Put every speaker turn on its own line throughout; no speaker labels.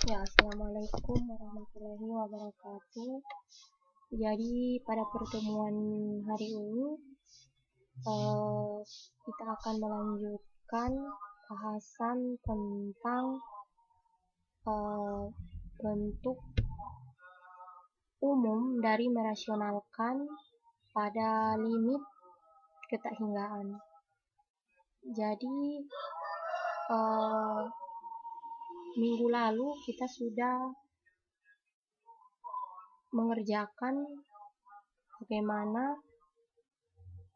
Ya, assalamualaikum warahmatullahi wabarakatuh. Jadi pada pertemuan hari ini kita akan melanjutkan bahasan tentang bentuk umum dari merasionalkan pada limit ketakhinggaan. Jadi minggu lalu kita sudah mengerjakan bagaimana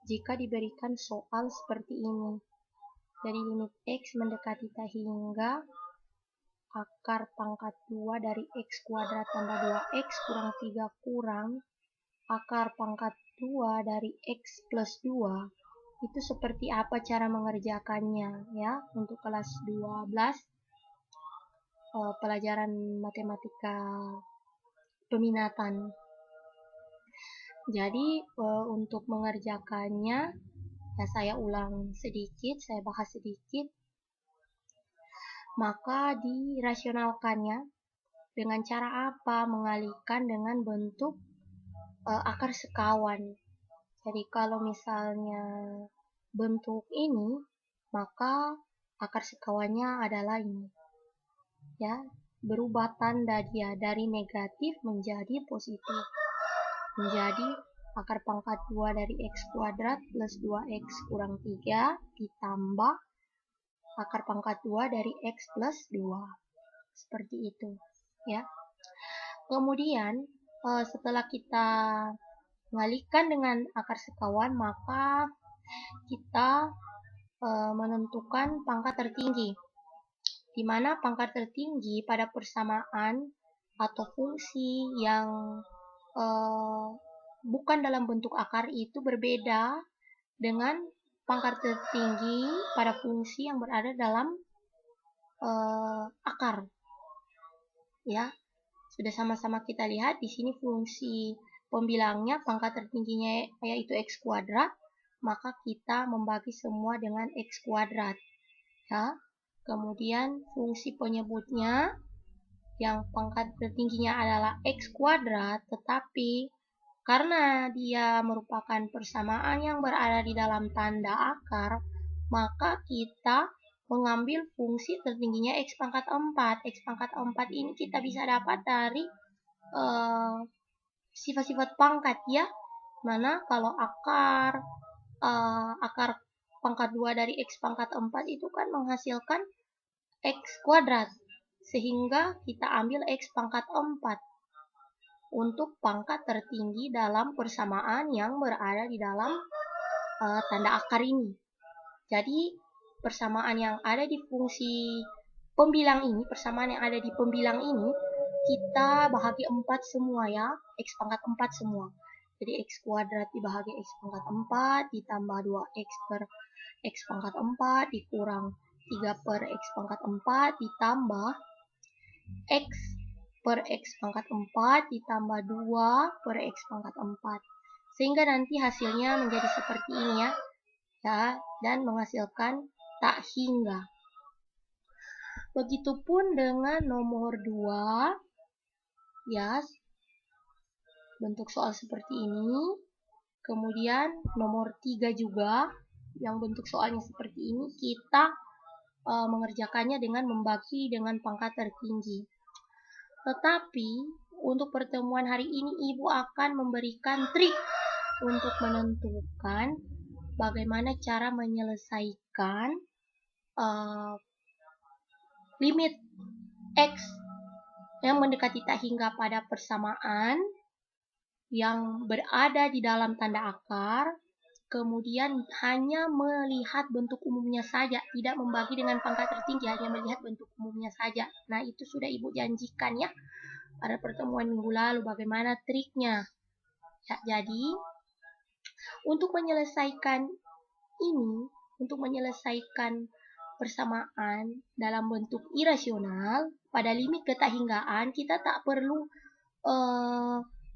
jika diberikan soal seperti ini. Jadi limit X mendekati tak hingga akar pangkat 2 dari X kuadrat tambah 2X kurang 3 kurang akar pangkat 2 dari X plus 2. Itu seperti apa cara mengerjakannya ya, untuk kelas 12 pelajaran matematika peminatan. Jadi untuk mengerjakannya ya, saya ulang sedikit, saya bahas sedikit. Maka dirasionalkannya dengan cara apa? Mengalihkan dengan bentuk akar sekawan. Jadi kalau misalnya bentuk ini, maka akar sekawannya adalah ini. Ya, berubah tanda dia dari negatif menjadi positif. Menjadi akar pangkat 2 dari X kuadrat plus 2X kurang 3 ditambah akar pangkat 2 dari X plus 2. Seperti itu ya. Kemudian setelah kita mengalihkan dengan akar sekawan, maka kita menentukan pangkat tertinggi, di mana pangkat tertinggi pada persamaan atau fungsi yang bukan dalam bentuk akar itu berbeda dengan pangkat tertinggi pada fungsi yang berada dalam akar. Ya, sudah sama-sama kita lihat di sini fungsi pembilangnya pangkat tertingginya yaitu X kuadrat, maka kita membagi semua dengan X kuadrat. Ya. Kemudian fungsi penyebutnya yang pangkat tertingginya adalah X kuadrat, tetapi karena dia merupakan persamaan yang berada di dalam tanda akar, maka kita mengambil fungsi tertingginya X pangkat 4. X pangkat 4 ini kita bisa dapat dari sifat-sifat pangkat ya. Mana kalau akar pangkat 2 dari X pangkat 4 itu kan menghasilkan X kuadrat. Sehingga kita ambil X pangkat 4 untuk pangkat tertinggi dalam persamaan yang berada di dalam tanda akar ini. Jadi persamaan yang ada di fungsi pembilang ini, persamaan yang ada di pembilang ini, kita bahagi 4 semua ya, X pangkat 4 semua. Jadi X kuadrat dibahagi X pangkat 4 ditambah 2X per X pangkat 4 dikurang 3 per X pangkat 4 ditambah X per X pangkat 4 ditambah 2 per X pangkat 4. Sehingga nanti hasilnya menjadi seperti ini ya. Dan menghasilkan tak hingga. Begitupun dengan nomor 2. Ya. Bentuk soal seperti ini. Kemudian nomor 3 juga. Yang bentuk soalnya seperti ini, kita mengerjakannya dengan membagi dengan pangkat tertinggi. Tetapi untuk pertemuan hari ini Ibu akan memberikan trik untuk menentukan bagaimana cara menyelesaikan limit X yang mendekati tak hingga pada persamaan yang berada di dalam tanda akar, kemudian hanya melihat bentuk umumnya saja, tidak membagi dengan pangkat tertinggi, hanya melihat bentuk umumnya saja. Nah, itu sudah Ibu janjikan ya pada pertemuan minggu lalu bagaimana triknya. Ya, jadi untuk menyelesaikan ini, untuk menyelesaikan persamaan dalam bentuk irasional pada limit ketakhinggaan, kita tak perlu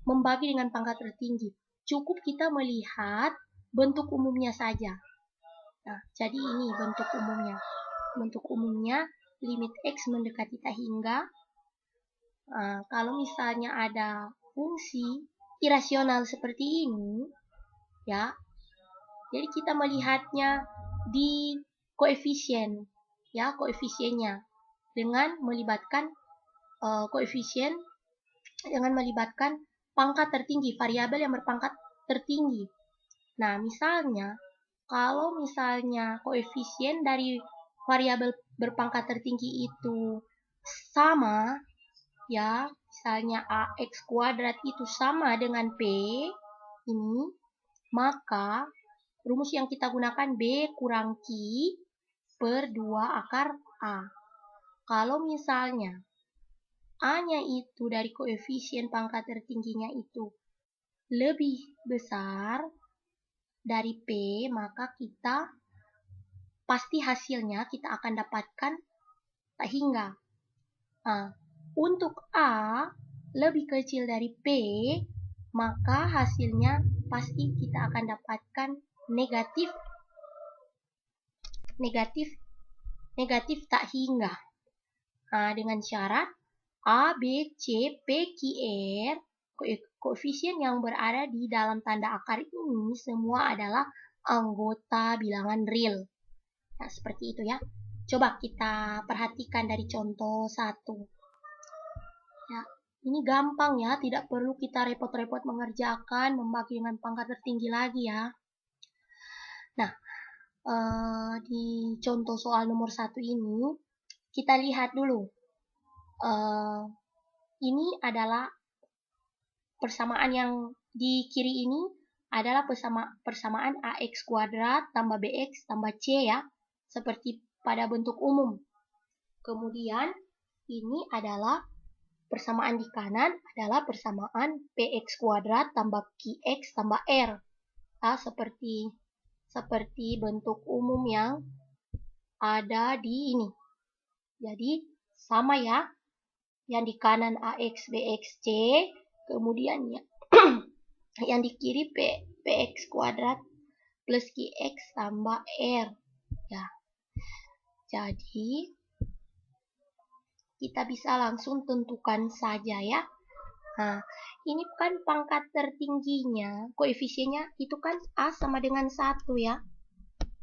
membagi dengan pangkat tertinggi. Cukup kita melihat bentuk umumnya saja. Nah, jadi ini bentuk umumnya. Bentuk umumnya limit X mendekati tak hingga Kalau misalnya ada fungsi irasional seperti ini, ya, jadi kita melihatnya di koefisien, ya, koefisiennya dengan melibatkan koefisien dengan melibatkan pangkat tertinggi, variabel yang berpangkat tertinggi. Nah, misalnya kalau misalnya koefisien dari variabel berpangkat tertinggi itu sama, ya, misalnya ax kuadrat itu sama dengan p ini, maka rumus yang kita gunakan b kurang q per 2 akar a. Kalau misalnya a-nya itu dari koefisien pangkat tertingginya itu lebih besar dari p, maka kita pasti hasilnya kita akan dapatkan tak hingga. Untuk a lebih kecil dari p, maka hasilnya pasti kita akan dapatkan negatif tak hingga. Dengan syarat a, b, c, p, q, r, koefisien yang berada di dalam tanda akar ini semua adalah anggota bilangan real. Nah, seperti itu ya. Coba kita perhatikan dari contoh 1. Ya, ini gampang ya, tidak perlu kita repot-repot mengerjakan, membagi dengan pangkat tertinggi lagi ya. Nah, di contoh soal nomor 1 ini, kita lihat dulu. Ini adalah persamaan yang di kiri ini adalah persamaan ax kuadrat tambah bx tambah c ya, seperti pada bentuk umum. Kemudian ini adalah persamaan di kanan adalah persamaan px kuadrat tambah qx tambah r. Seperti bentuk umum yang ada di ini. Jadi sama ya. Yang di kanan ax bx c, kemudian yang di kiri px kuadrat plus qx tambah r ya. Jadi kita bisa langsung tentukan saja ya. Nah, ini kan pangkat tertingginya, koefisiennya itu kan a sama dengan 1 ya.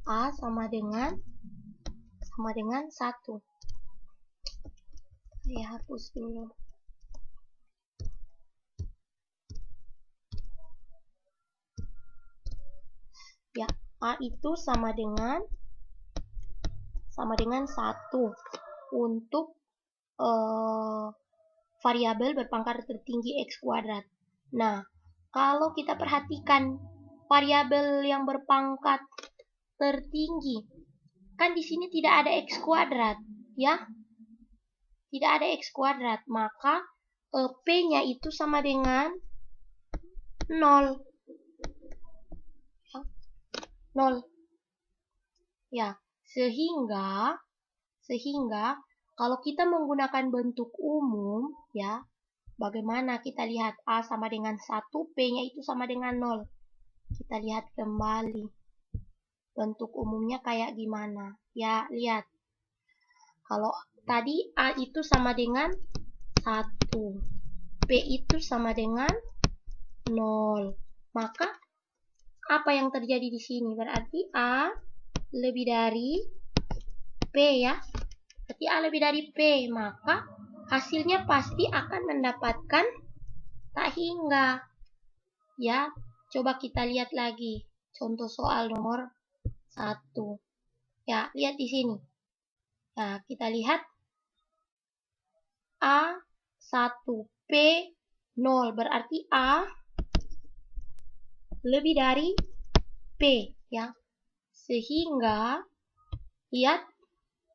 A sama dengan 1. Saya hapus dulu. Ya, a itu sama dengan 1 untuk variabel berpangkat tertinggi x kuadrat. Nah, kalau kita perhatikan variabel yang berpangkat tertinggi, kan di sini tidak ada x kuadrat, ya? Tidak ada x kuadrat, maka p-nya itu sama dengan 0. 0. Ya, sehingga kalau kita menggunakan bentuk umum, ya, bagaimana kita lihat a sama dengan 1, p-nya itu sama dengan 0. Kita lihat kembali bentuk umumnya kayak gimana. Ya, lihat. Kalau tadi a itu sama dengan 1, p itu sama dengan 0. Maka apa yang terjadi di sini? Berarti a lebih dari p ya. Berarti a lebih dari p, maka hasilnya pasti akan mendapatkan tak hingga. Ya, coba kita lihat lagi contoh soal nomor 1. Ya, lihat di sini. Nah, kita lihat a 1, p 0, berarti a lebih dari p ya. Sehingga lihat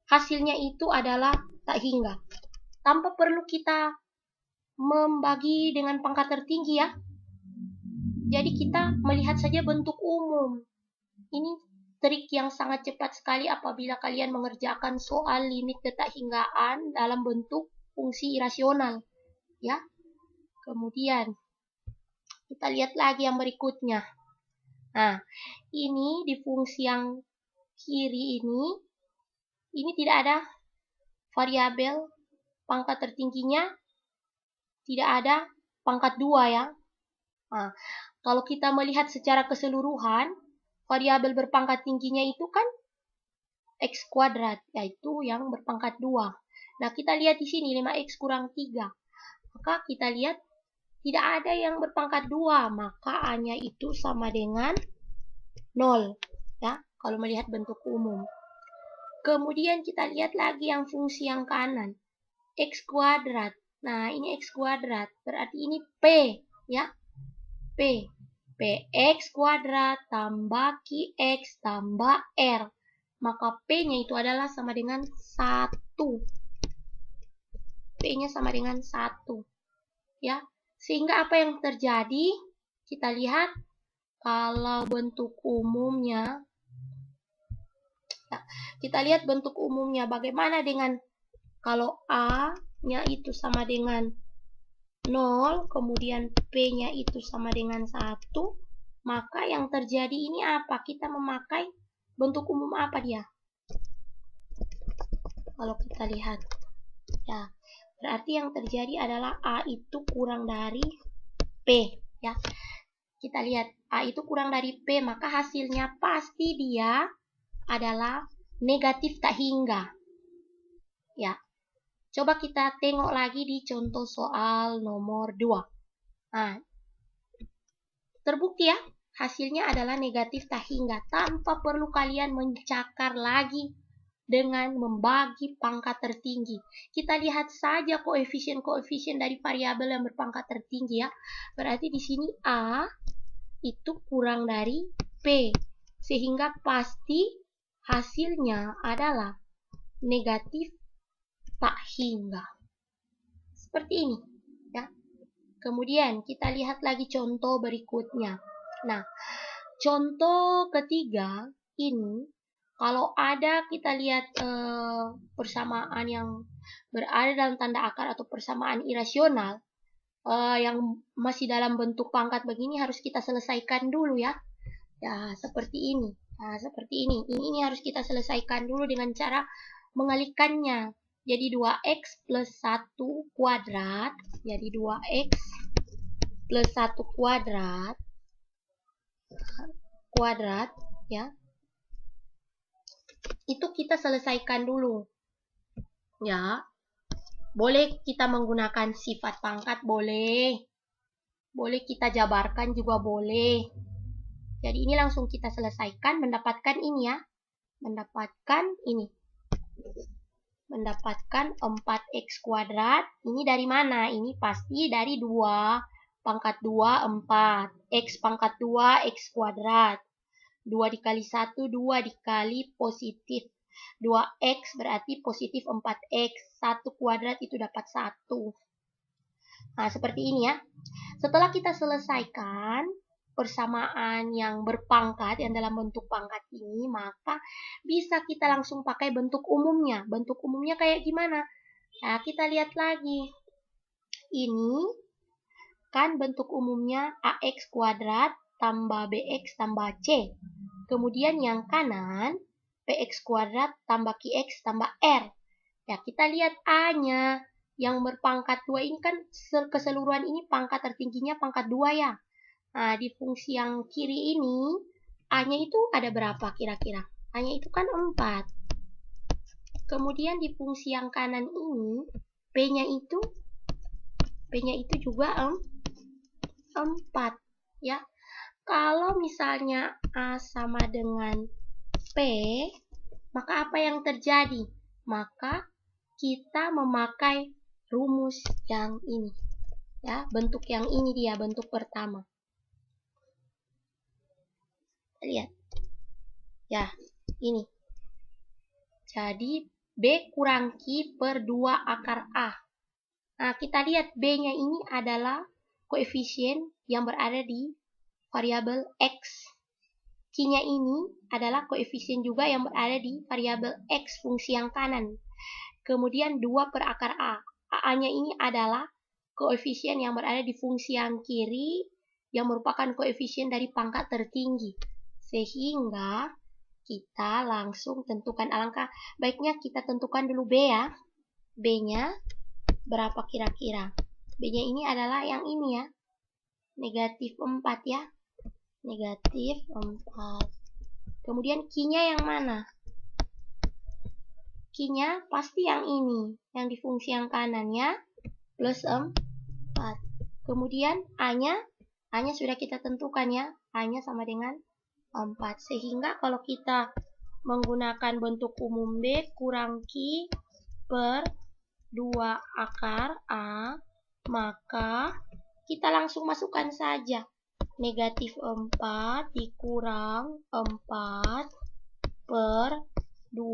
hasilnya itu adalah tak hingga. Tanpa perlu kita membagi dengan pangkat tertinggi ya. Jadi kita melihat saja bentuk umum. Ini trik yang sangat cepat sekali apabila kalian mengerjakan soal limit ketakhinggaan dalam bentuk fungsi irasional. Ya. Kemudian kita lihat lagi yang berikutnya. Nah, ini di fungsi yang kiri ini tidak ada variabel pangkat tertingginya tidak ada pangkat 2 ya. Nah, kalau kita melihat secara keseluruhan, variabel berpangkat tingginya itu kan X kuadrat, yaitu yang berpangkat 2. Nah, kita lihat di sini 5X kurang 3. Maka kita lihat tidak ada yang berpangkat 2, maka A-nya itu sama dengan 0. Ya, kalau melihat bentuk umum. Kemudian kita lihat lagi yang fungsi yang kanan. X kuadrat. Nah, ini X kuadrat. Berarti ini P. Ya, P. Px kuadrat tambah Qx tambah R. Maka P-nya itu adalah sama dengan 1. P-nya sama dengan 1. Ya, sehingga apa yang terjadi? Kita lihat kalau bentuk umumnya. Ya, kita lihat bentuk umumnya bagaimana dengan kalau A-nya itu sama dengan 0, kemudian P-nya itu sama dengan 1, maka yang terjadi ini apa? Kita memakai bentuk umum apa dia? Kalau kita lihat, ya, berarti yang terjadi adalah A itu kurang dari P, ya. Kita lihat, A itu kurang dari P, maka hasilnya pasti dia adalah negatif tak hingga. Ya, coba kita tengok lagi di contoh soal nomor 2. Nah, terbukti ya, hasilnya adalah negatif tak hingga tanpa perlu kalian mencakar lagi dengan membagi pangkat tertinggi. Kita lihat saja koefisien-koefisien dari variabel yang berpangkat tertinggi ya. Berarti di sini A itu kurang dari P, sehingga pasti hasilnya adalah negatif tak hingga. Seperti ini ya. Kemudian kita lihat lagi contoh berikutnya. Nah, contoh ketiga ini kalau ada kita lihat persamaan yang berada dalam tanda akar atau persamaan irasional yang masih dalam bentuk pangkat begini harus kita selesaikan dulu ya. Ya, seperti ini. Nah, seperti ini. Ini harus kita selesaikan dulu dengan cara mengalihkannya. Jadi 2x plus 1 kuadrat. Jadi 2x plus 1 kuadrat ya. Itu kita selesaikan dulu. Ya. Boleh kita menggunakan sifat pangkat, boleh. Boleh kita jabarkan juga boleh. Jadi ini langsung kita selesaikan, mendapatkan ini ya. Mendapatkan ini. Mendapatkan 4x kuadrat. Ini dari mana? Ini pasti dari 2 pangkat 2, 4. X pangkat 2, x kuadrat. 2 dikali 1, 2 dikali positif 2x berarti positif 4x. 1 kuadrat itu dapat 1. Nah, seperti ini ya. Setelah kita selesaikan persamaan yang berpangkat, yang dalam bentuk pangkat ini, maka bisa kita langsung pakai bentuk umumnya. Bentuk umumnya kayak gimana? Nah, kita lihat lagi. Ini kan bentuk umumnya AX kuadrat tambah BX tambah C. Kemudian yang kanan, PX kuadrat tambah QX tambah R. Ya, kita lihat A-nya. Yang berpangkat 2 ini kan keseluruhan ini pangkat tertingginya pangkat 2 ya. Nah, di fungsi yang kiri ini, A-nya itu ada berapa kira-kira? A-nya itu kan 4. Kemudian di fungsi yang kanan ini, P-nya itu juga 4. Ya. Kalau misalnya A sama dengan P, maka apa yang terjadi? Maka kita memakai rumus yang ini. Ya, bentuk yang ini dia, bentuk pertama. Lihat. Ya, ini. Jadi, B kurang Q per 2 akar A. Nah, kita lihat B-nya ini adalah koefisien yang berada di variabel X. Q-nya ini adalah koefisien juga yang berada di variabel X fungsi yang kanan. Kemudian 2 per akar A. A-nya ini adalah koefisien yang berada di fungsi yang kiri yang merupakan koefisien dari pangkat tertinggi. Sehingga kita langsung tentukan, alangkah baiknya kita tentukan dulu B ya. B-nya berapa kira-kira? B-nya ini adalah yang ini ya. Negatif 4 ya. Negatif 4. Kemudian Q-nya yang mana? Q-nya pasti yang ini. Yang di fungsi yang kanannya plus 4. Kemudian A-nya sudah kita tentukan ya. A-nya sama dengan 4. Sehingga kalau kita menggunakan bentuk umum B kurang Q per 2 akar A, maka kita langsung masukkan saja. Negatif 4 dikurang 4 per 2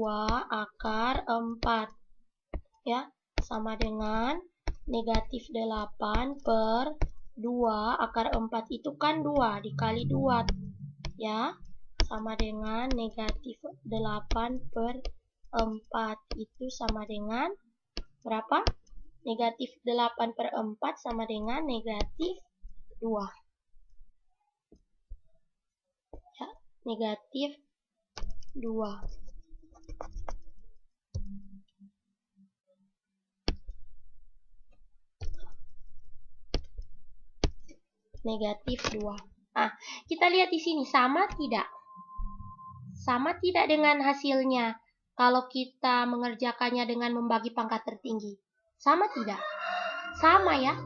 akar 4. Ya, sama dengan negatif 8 per 2 akar 4 itu kan 2 dikali 2. Ya, sama dengan negatif 8 per 4 itu sama dengan berapa? Negatif 8 per 4 sama dengan negatif 2. Ya, negatif 2. Negatif 2. Kita lihat di sini sama tidak? Sama tidak dengan hasilnya kalau kita mengerjakannya dengan membagi pangkat tertinggi? Sama tidak? Sama ya.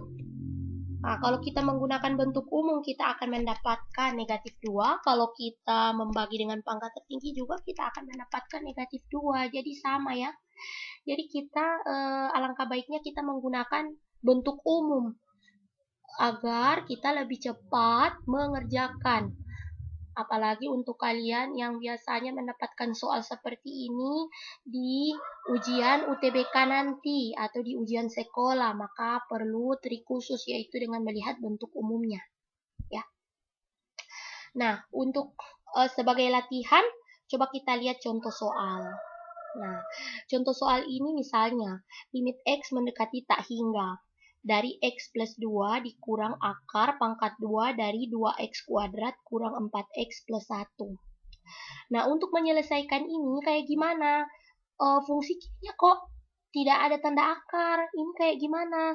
Kalau kita menggunakan bentuk umum kita akan mendapatkan negatif 2. Kalau kita membagi dengan pangkat tertinggi juga kita akan mendapatkan negatif 2. Jadi sama ya. Jadi kita alangkah baiknya kita menggunakan bentuk umum agar kita lebih cepat mengerjakan. Apalagi untuk kalian yang biasanya mendapatkan soal seperti ini di ujian UTBK nanti atau di ujian sekolah, maka perlu trik khusus yaitu dengan melihat bentuk umumnya. Ya. Nah, untuk sebagai latihan, coba kita lihat contoh soal. Nah, contoh soal ini misalnya, limit X mendekati tak hingga. Dari X plus 2 dikurang akar pangkat 2 dari 2X kuadrat kurang 4X plus 1. Nah, untuk menyelesaikan ini kayak gimana? Fungsi kirinya kok tidak ada tanda akar. Ini kayak gimana?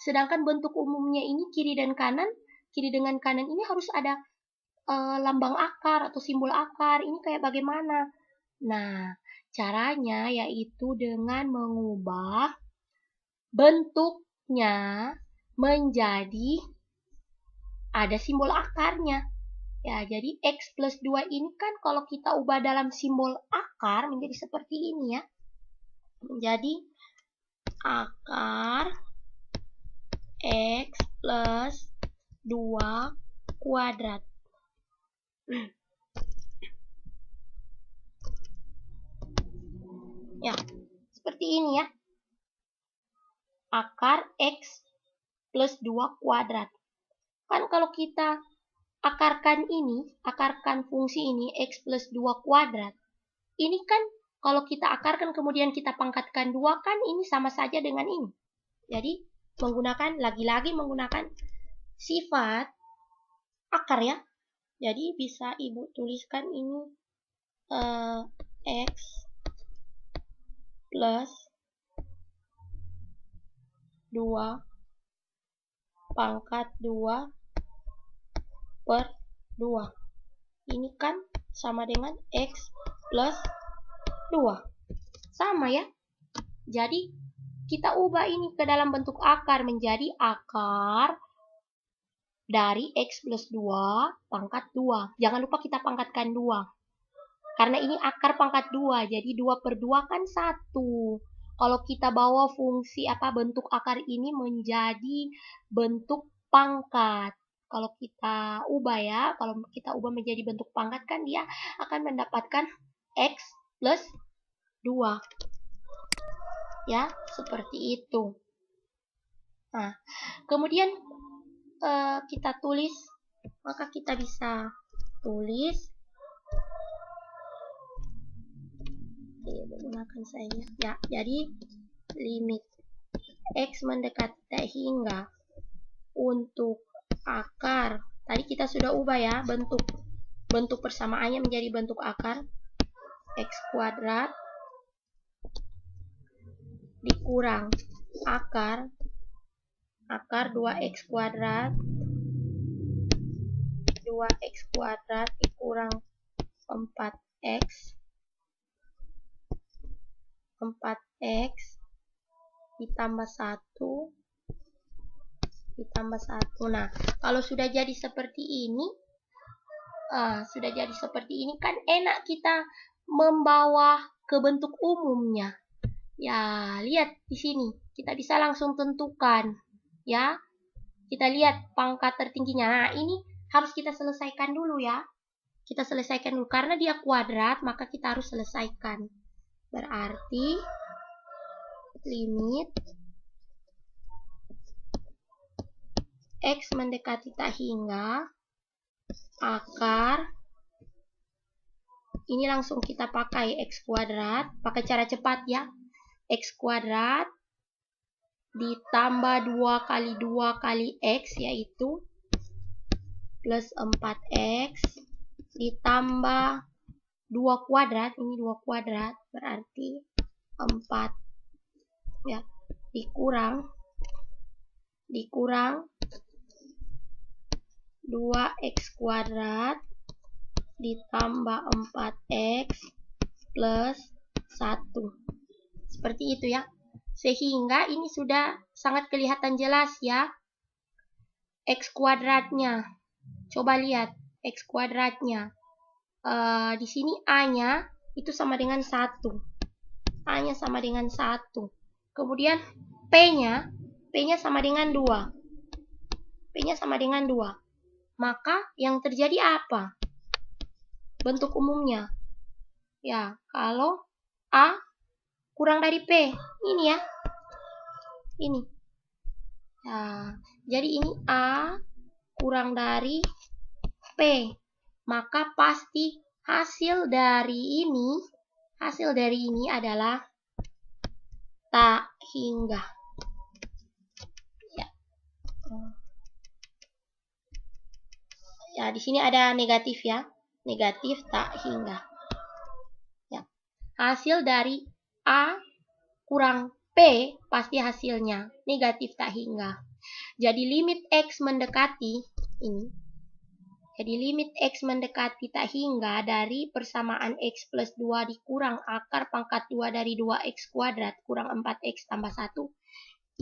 Sedangkan bentuk umumnya ini kiri dan kanan. Kiri dengan kanan ini harus ada lambang akar atau simbol akar. Ini kayak bagaimana? Nah, caranya yaitu dengan mengubah bentuknya menjadi ada simbol akarnya. Ya, jadi X plus 2 ini kan kalau kita ubah dalam simbol akar menjadi seperti ini ya. Menjadi akar X plus 2 kuadrat. Ya, seperti ini ya. Akar X plus 2 kuadrat. Kan kalau kita akarkan fungsi ini X plus 2 kuadrat. Ini kan kalau kita akarkan kemudian kita pangkatkan 2 kan ini sama saja dengan ini. Jadi lagi-lagi menggunakan sifat akar ya. Jadi bisa Ibu tuliskan ini X plus 2 pangkat 2 per 2. Ini kan sama dengan X plus 2. Sama ya. Jadi kita ubah ini ke dalam bentuk akar menjadi akar dari X plus 2 pangkat 2. Jangan lupa kita pangkatkan 2. Karena ini akar pangkat 2, jadi 2 per 2 kan 1. Kalau kita bawa fungsi bentuk akar ini menjadi bentuk pangkat. Kalau kita ubah menjadi bentuk pangkat kan dia akan mendapatkan X plus 2. Ya, seperti itu. Nah, kemudian kita tulis, maka kita bisa tulis menggunakan saya. Ya, jadi limit X mendekati tak hingga untuk akar. Tadi kita sudah ubah ya bentuk persamaannya menjadi bentuk akar X kuadrat dikurang akar akar 2x kuadrat 2x kuadrat dikurang 4x ditambah 1 ditambah 1. Nah, kalau sudah jadi seperti ini, kan enak kita membawa ke bentuk umumnya. Ya, lihat di sini. Kita bisa langsung tentukan. Ya, kita lihat pangkat tertingginya. Nah, ini harus kita selesaikan dulu ya. Kita selesaikan dulu. Karena dia kuadrat, maka kita harus selesaikan. Berarti, limit X mendekati tak hingga akar, ini langsung kita pakai X kuadrat, pakai cara cepat ya. X kuadrat ditambah 2 kali 2 kali X, yaitu plus 4X, ditambah 2 kuadrat, ini 2 kuadrat, berarti 4, ya, dikurang 2x kuadrat ditambah 4x plus 1. Seperti itu ya. Sehingga ini sudah sangat kelihatan jelas ya. X kuadratnya. Coba lihat X kuadratnya. Di sini A-nya itu sama dengan 1. A-nya sama dengan 1. Kemudian P-nya sama dengan 2. P-nya sama dengan 2. Maka yang terjadi apa? Bentuk umumnya. Ya, kalau A kurang dari P. Ini ya. Ini. Ya, jadi ini A kurang dari P. Maka pasti hasil dari ini adalah tak hingga. Ya, di sini ada negatif ya. Negatif tak hingga. Ya. Hasil dari A kurang P pasti hasilnya negatif tak hingga. Jadi limit X mendekati ini. Jadi limit X mendekati tak hingga dari persamaan X plus 2 dikurang akar pangkat 2 dari 2X kuadrat kurang 4X tambah 1.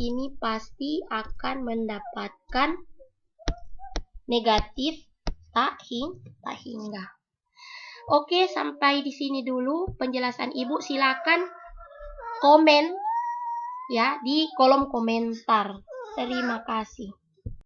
Ini pasti akan mendapatkan negatif tak hingga. Oke, sampai di sini dulu penjelasan Ibu. Silakan komen ya di kolom komentar. Terima kasih.